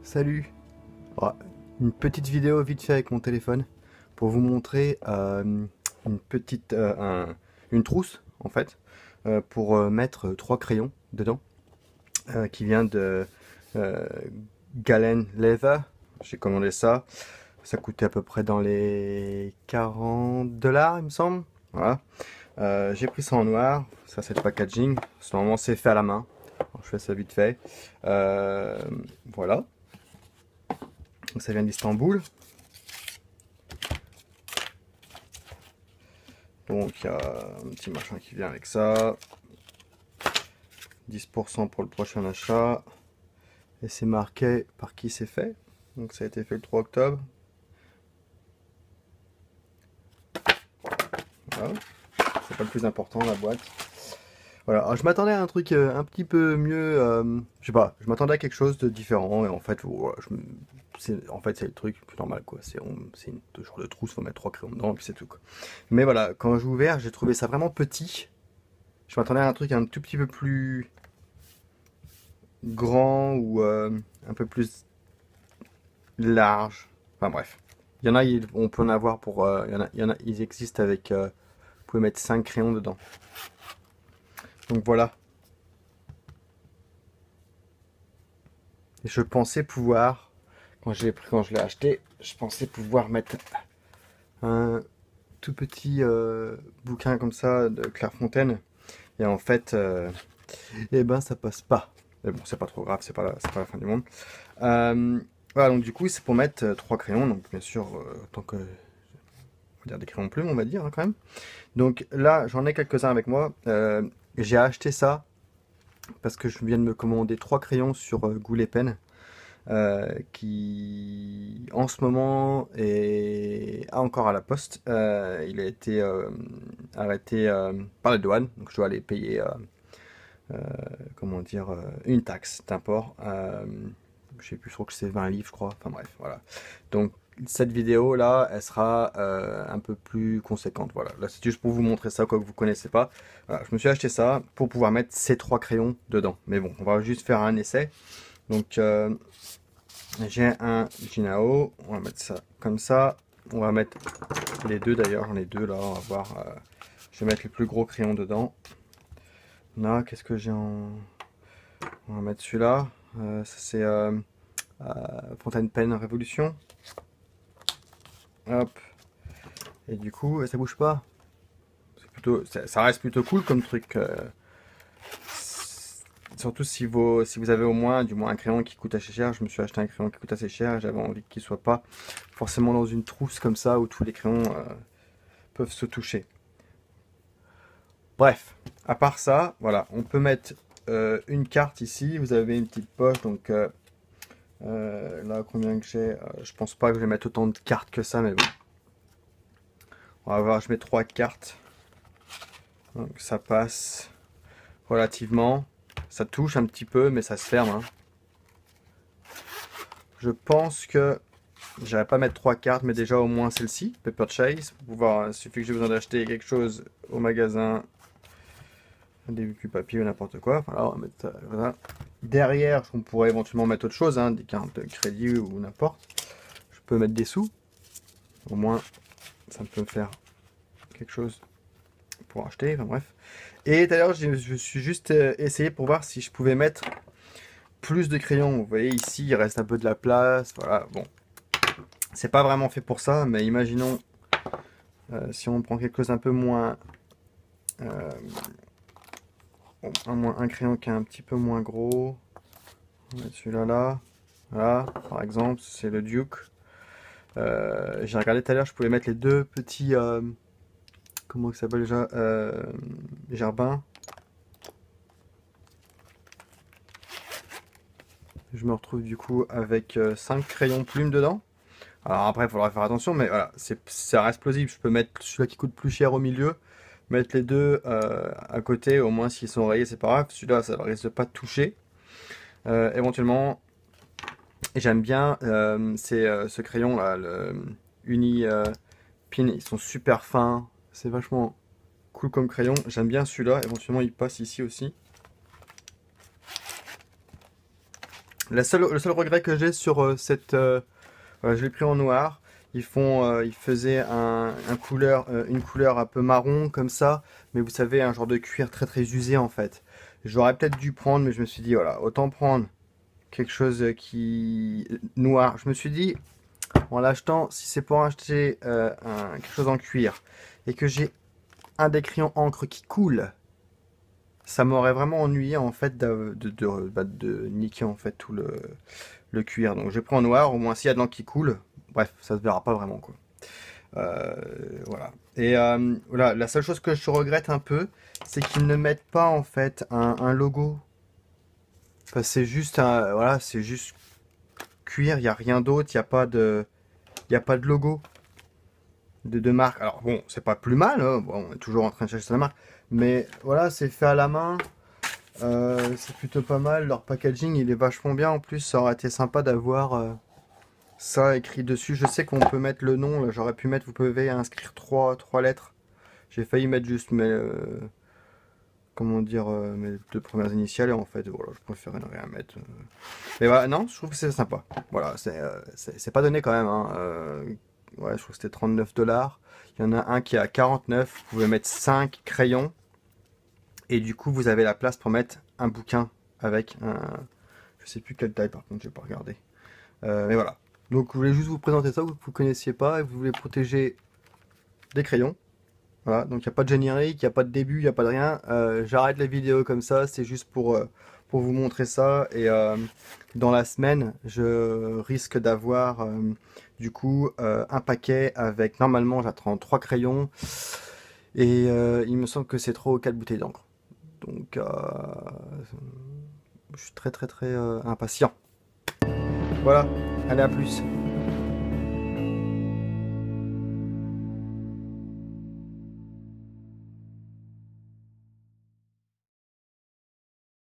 Salut. Ouais, une petite vidéo vite fait avec mon téléphone pour vous montrer une petite une trousse en fait pour mettre trois crayons dedans qui vient de euh, Galen Leather. J'ai commandé ça. Ça coûtait à peu près dans les 40 $ il me semble. Voilà. J'ai pris ça en noir. Ça c'est le packaging. Normalement c'est fait à la main. Alors, je fais ça vite fait. Euh, voilà. Donc ça vient d'Istanbul. Donc il y a un petit machin qui vient avec ça. 10% pour le prochain achat. Et c'est marqué par qui c'est fait. Donc ça a été fait le 3 octobre. Voilà. C'est pas le plus important, la boîte. Voilà. Alors, je m'attendais à un truc un petit peu mieux. Je sais pas. Je m'attendais à quelque chose de différent. Et en fait, voilà, c'est le truc plus normal, quoi. C'est une genre de trousse. Faut mettre trois crayons dedans et puis c'est tout, quoi. Mais voilà. Quand j'ai ouvert, j'ai trouvé ça vraiment petit. Je m'attendais à un truc un tout petit peu plus grand ou un peu plus large. Enfin bref. Il y en a, on peut en avoir pour. Ils existent avec. Vous pouvez mettre 5 crayons dedans. Donc voilà. Et je pensais pouvoir, quand je l'ai acheté, je pensais pouvoir mettre un tout petit bouquin comme ça de Clairefontaine. Et en fait, eh ben ça passe pas. Mais bon, c'est pas trop grave, c'est pas la fin du monde. Euh, voilà, donc du coup, c'est pour mettre trois crayons. Donc bien sûr, tant que, on va dire des crayons plumes, on va dire hein, quand même. Donc là, j'en ai quelques-uns avec moi. J'ai acheté ça parce que je viens de me commander trois crayons sur Goulet Pen. Qui en ce moment est encore à la poste. Il a été arrêté par la douane, donc je dois aller payer euh, comment dire une taxe d'import. Je sais plus, je crois que c'est 20 livres, je crois. Enfin bref, voilà. Donc cette vidéo là, elle sera un peu plus conséquente. Voilà, là c'est juste pour vous montrer ça, quoi que vous connaissez pas. Voilà, je me suis acheté ça pour pouvoir mettre ces trois crayons dedans. Mais bon, on va juste faire un essai. Donc j'ai un Jinao, on va mettre ça comme ça. On va mettre les deux d'ailleurs, j'en ai deux là, on va voir. Je vais mettre le plus gros crayon dedans. Là, qu'est-ce que j'ai en. On va mettre celui-là. Ça c'est Fontaine Pen Révolution. Hop. Et du coup, ça bouge pas. Ça reste plutôt cool comme truc. Surtout si vous avez au moins, du moins un crayon qui coûte assez cher. Je me suis acheté un crayon qui coûte assez cher. J'avais envie qu'il soit pas forcément dans une trousse comme ça où tous les crayons peuvent se toucher. Bref, à part ça, voilà, on peut mettre une carte ici. Vous avez une petite poche, donc là combien que j'ai, je pense pas que je vais mettre autant de cartes que ça, mais bon. On va voir, je mets trois cartes. Donc ça passe relativement. Ça touche un petit peu, mais ça se ferme. Hein. Je pense que j'allais pas mettre trois cartes, mais déjà au moins celle-ci, Paper Chase. Pour pouvoir, il suffit que j'ai besoin d'acheter quelque chose au magasin, des papier ou n'importe quoi. Voilà, on va mettre ça, voilà. Derrière, on pourrait éventuellement mettre autre chose, hein, des cartes de crédit ou n'importe. Je peux mettre des sous. Au moins, ça peut me faire quelque chose pour acheter. Enfin bref. Et d'ailleurs, je suis juste essayé pour voir si je pouvais mettre plus de crayons. Vous voyez ici, il reste un peu de la place. Voilà, bon. C'est pas vraiment fait pour ça, mais imaginons si on prend quelque chose un peu moins. Euh, un crayon qui est un petit peu moins gros. On va mettre celui-là là. Voilà, par exemple, c'est le Duke. J'ai regardé tout à l'heure, je pouvais mettre les deux petits. Comment ça s'appelle déjà Gerbin. Je me retrouve du coup avec 5 crayons plumes dedans. Alors après, il faudra faire attention, mais voilà, ça reste plausible. Je peux mettre celui-là qui coûte plus cher au milieu, mettre les deux à côté, au moins s'ils sont rayés, c'est pas grave. Celui-là, ça risque de pas toucher. Éventuellement, j'aime bien ce crayon là, le Uni Pin, ils sont super fins, c'est vachement cool comme crayon. J'aime bien celui-là, éventuellement il passe ici aussi. Le seul regret que j'ai sur voilà, je l'ai pris en noir. Ils faisaient une couleur un peu marron comme ça, mais vous savez, un genre de cuir très très usé en fait. J'aurais peut-être dû prendre, mais je me suis dit, voilà, autant prendre quelque chose qui noir. Je me suis dit, en l'achetant, si c'est pour acheter quelque chose en cuir et que j'ai un des crayons encre qui coule, ça m'aurait vraiment ennuyé en fait de niquer en fait tout le cuir. Donc je prends en noir, au moins s'il y a de l'encre qui coule, bref, ça se verra pas vraiment quoi. Euh, voilà. Et voilà, la seule chose que je regrette un peu, c'est qu'ils ne mettent pas en fait un logo. Enfin, voilà, c'est juste cuir, il n'y a rien d'autre, il y a pas de logo de marque. Alors bon, c'est pas plus mal, hein. Bon, on est toujours en train de chercher la marque, mais voilà, c'est fait à la main. C'est plutôt pas mal. Leur packaging, il est vachement bien. En plus, ça aurait été sympa d'avoir ça écrit dessus. Je sais qu'on peut mettre le nom. Là, j'aurais pu mettre, vous pouvez inscrire trois lettres. J'ai failli mettre juste comment dire, mes deux premières initiales. Et en fait, voilà, je préférais ne rien mettre. Mais voilà, non, je trouve que c'est sympa. Voilà, c'est pas donné quand même, hein. Ouais, je trouve que c'était 39 $. Il y en a un qui est à 49. Vous pouvez mettre 5 crayons. Et du coup, vous avez la place pour mettre un bouquin avec un. Je sais plus quelle taille, par contre, je vais pas regarder. Mais voilà. Donc, je voulais juste vous présenter ça, vous ne connaissiez pas, et vous voulez protéger des crayons. Voilà, donc il n'y a pas de générique, il n'y a pas de début, il n'y a pas de rien. J'arrête la vidéo comme ça, c'est juste pour vous montrer ça. Et dans la semaine, je risque d'avoir du coup un paquet avec, normalement j'attends 3 crayons. Et il me semble que c'est 3 ou 4 bouteilles d'encre. Donc je suis très très très impatient. Voilà, allez à plus.